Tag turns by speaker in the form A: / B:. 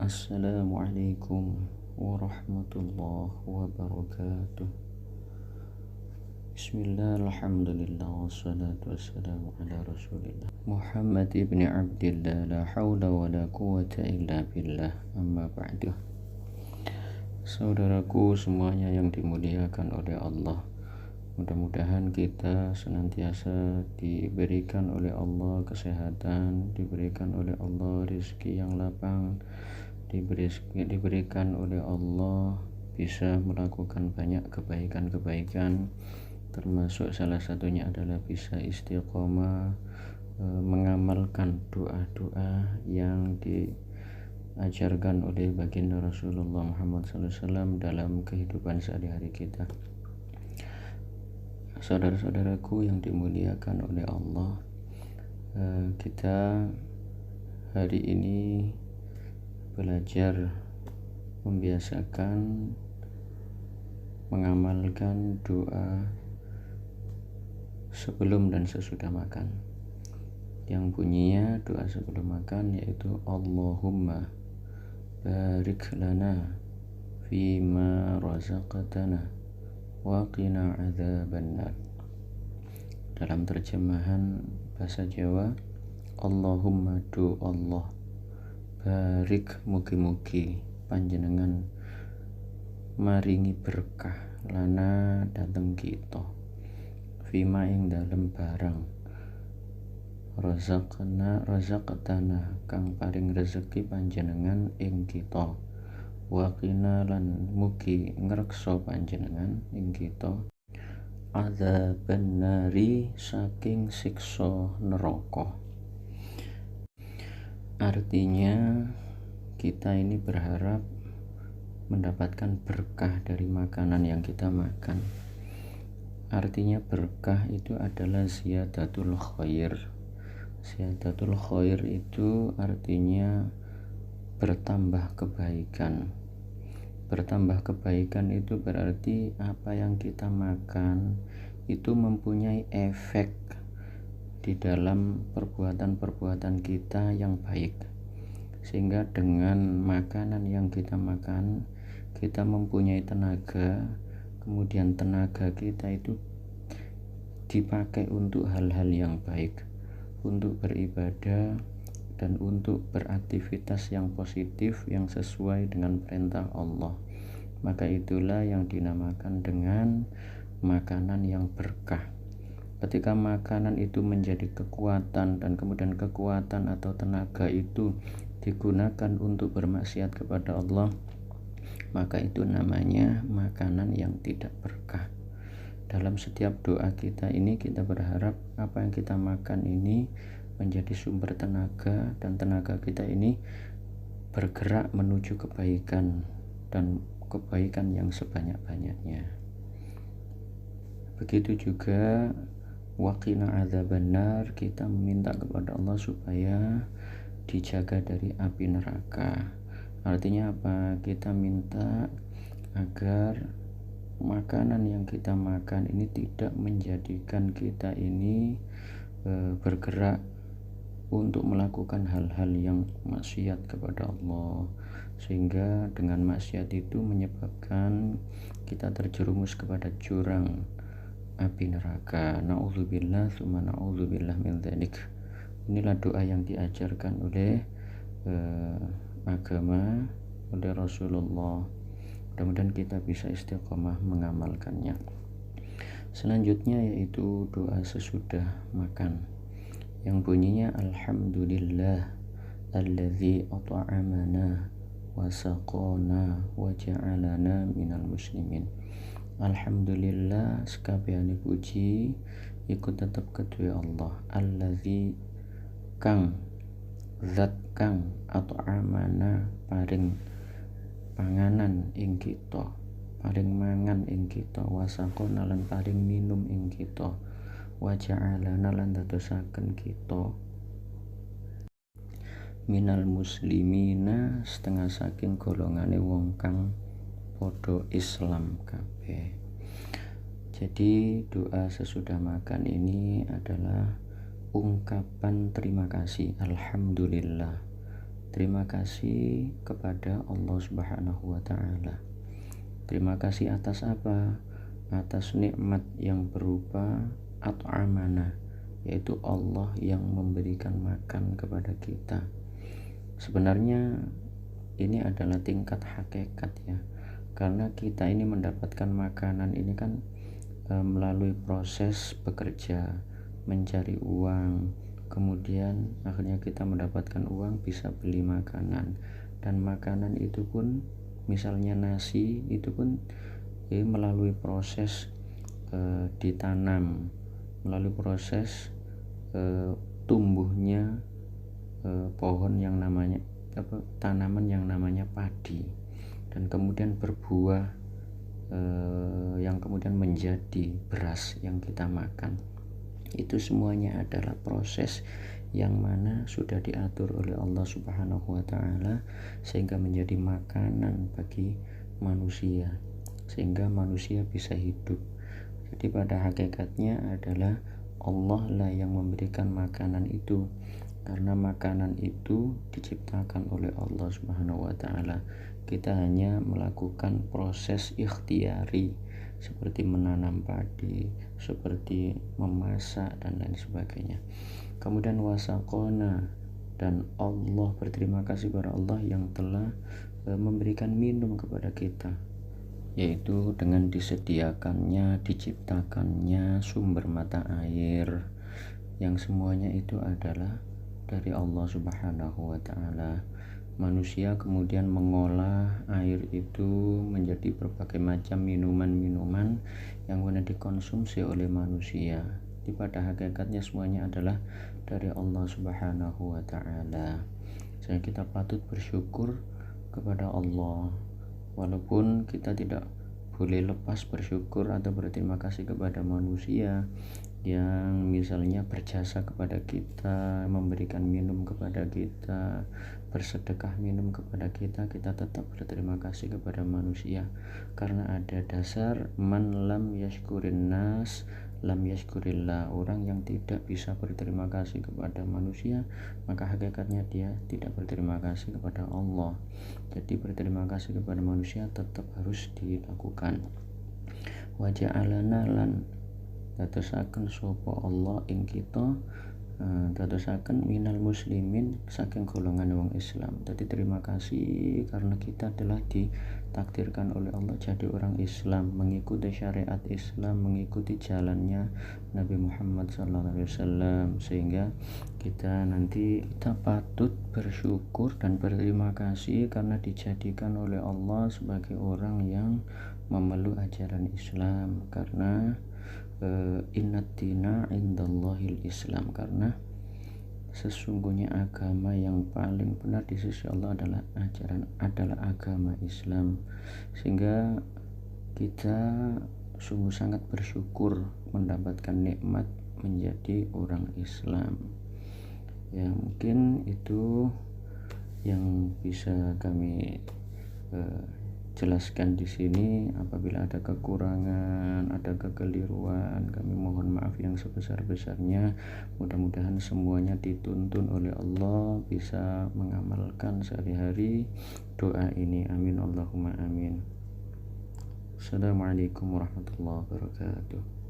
A: Assalamualaikum warahmatullahi wabarakatuh. Bismillah, alhamdulillah, wassalatu wassalamu ala rasulillah Muhammad ibn Abdillah, la hawla wa la quwata illa billah, amma ba'du. Saudaraku semuanya yang dimuliakan oleh Allah, mudah-mudahan kita senantiasa diberikan oleh Allah kesehatan, diberikan oleh Allah rezeki yang lapang, diberikan oleh Allah bisa melakukan banyak kebaikan-kebaikan, termasuk salah satunya adalah bisa istiqomah mengamalkan doa-doa yang diajarkan oleh baginda Rasulullah Muhammad SAW dalam kehidupan sehari-hari kita. Saudara-saudaraku yang dimuliakan oleh Allah, kita hari ini belajar membiasakan mengamalkan doa sebelum dan sesudah makan, yang bunyinya doa sebelum makan yaitu Allahumma barik lana fima razaqtana wa qina adzabannar. Dalam terjemahan bahasa Jawa, Allahumma do Allah barik, mugi-mugi panjenengan maringi berkah lana dateng kita fima ing dalem barang razaqtana kang paring rezeki panjenengan ing kita, waqina lan mugi ngreksa panjenengan ing kita adzaban nari saking siksa neraka. Artinya kita ini berharap mendapatkan berkah dari makanan yang kita makan. Artinya berkah itu adalah ziyadatul khair. Ziyadatul khair itu artinya bertambah kebaikan. Bertambah kebaikan itu berarti apa yang kita makan itu mempunyai efek di dalam perbuatan-perbuatan kita yang baik, sehingga dengan makanan yang kita makan kita mempunyai tenaga, kemudian tenaga kita itu dipakai untuk hal-hal yang baik, untuk beribadah dan untuk beraktivitas yang positif yang sesuai dengan perintah Allah. Maka itulah yang dinamakan dengan makanan yang berkah. Ketika makanan itu menjadi kekuatan dan kemudian kekuatan atau tenaga itu digunakan untuk bermaksiat kepada Allah, maka itu namanya makanan yang tidak berkah. Dalam setiap doa kita ini kita berharap apa yang kita makan ini menjadi sumber tenaga, dan tenaga kita ini bergerak menuju kebaikan dan kebaikan yang sebanyak-banyaknya. Begitu juga waqina adzabannar, kita meminta kepada Allah supaya dijaga dari api neraka. Artinya apa? Kita minta agar makanan yang kita makan ini tidak menjadikan kita ini bergerak untuk melakukan hal-hal yang maksiat kepada Allah, sehingga dengan maksiat itu menyebabkan kita terjerumus kepada jurang api neraka. Na'udzubillah tsumma na'udzubillah min dzalik. Inilah doa yang diajarkan oleh agama, oleh Rasulullah. Mudah-mudahan kita bisa istiqomah mengamalkannya. Selanjutnya yaitu doa sesudah makan, yang bunyinya Alhamdulillah alladzi at'amana wa saqana wa ja'alana minal muslimin. Alhamdulillah, sekabehane puji iku tetep kedue Allah, allazi kang zat kang at'amana paring panganan ing kita, paring mangan ing kita, wasaqona lan paring minum ing kita, wa ja'alana lan dadosaken kita minal muslimina setengah saking golongane wong kang padha Islam kabeh. Jadi doa sesudah makan ini adalah ungkapan terima kasih, alhamdulillah, Terima kasih kepada Allah Subhanahu wa taala. Terima kasih atas apa? Atas nikmat yang berupa at'amana, yaitu Allah yang memberikan makan kepada kita. Sebenarnya ini adalah tingkat hakikat ya, karena kita ini mendapatkan makanan ini kan melalui proses bekerja, mencari uang, kemudian akhirnya kita mendapatkan uang bisa beli makanan, dan makanan itu pun misalnya nasi itu pun melalui proses ditanam, melalui proses tumbuhnya pohon yang namanya tanaman yang namanya padi, dan kemudian berbuah yang kemudian menjadi beras yang kita makan. Itu semuanya adalah proses yang mana sudah diatur oleh Allah Subhanahu wa taala sehingga menjadi makanan bagi manusia, sehingga manusia bisa hidup. Jadi pada hakikatnya adalah Allah lah yang memberikan makanan itu, karena makanan itu diciptakan oleh Allah Subhanahu wa taala. Kita hanya melakukan proses ikhtiari seperti menanam padi, seperti memasak dan lain sebagainya. Kemudian wasaqona, dan Allah berterima kasih kepada Allah yang telah memberikan minum kepada kita, yaitu dengan disediakannya, diciptakannya sumber mata air, yang semuanya itu adalah dari Allah Subhanahu wa taala. Manusia kemudian mengolah air itu menjadi berbagai macam minuman-minuman yang kemudian dikonsumsi oleh manusia. Di pada hakikatnya semuanya adalah dari Allah Subhanahu wa taala. Jadi kita patut bersyukur kepada Allah, walaupun kita tidak boleh lepas bersyukur atau berterima kasih kepada manusia yang misalnya berjasa kepada kita, memberikan minum kepada kita, bersedekah minum kepada kita. Kita tetap berterima kasih kepada manusia, karena ada dasar man lam yashkurin nas lam yashkurillah. Orang yang tidak bisa berterima kasih kepada manusia, maka hakikatnya dia tidak berterima kasih kepada Allah. Jadi berterima kasih kepada manusia tetap harus dilakukan. Wa ja'alana lan dadosaken sapa Allah ing kita, dadosaken minal muslimin, saking golongan wong Islam. Jadi terima kasih karena kita telah ditakdirkan oleh Allah jadi orang Islam, mengikuti syariat Islam, mengikuti jalannya Nabi Muhammad SAW, sehingga kita patut bersyukur dan berterima kasih karena dijadikan oleh Allah sebagai orang yang memeluk ajaran Islam. Karena innad dina indallahil Islam, karena sesungguhnya agama yang paling benar di sisi Allah adalah agama Islam. Sehingga kita sungguh sangat bersyukur mendapatkan nikmat menjadi orang Islam. Ya, mungkin itu yang bisa kami jelaskan di sini. Apabila ada kekurangan, ada kekeliruan, kami mohon maaf yang sebesar-besarnya. Mudah-mudahan semuanya dituntun oleh Allah, bisa mengamalkan sehari-hari doa ini. Amin Allahumma amin. Assalamualaikum warahmatullahi wabarakatuh.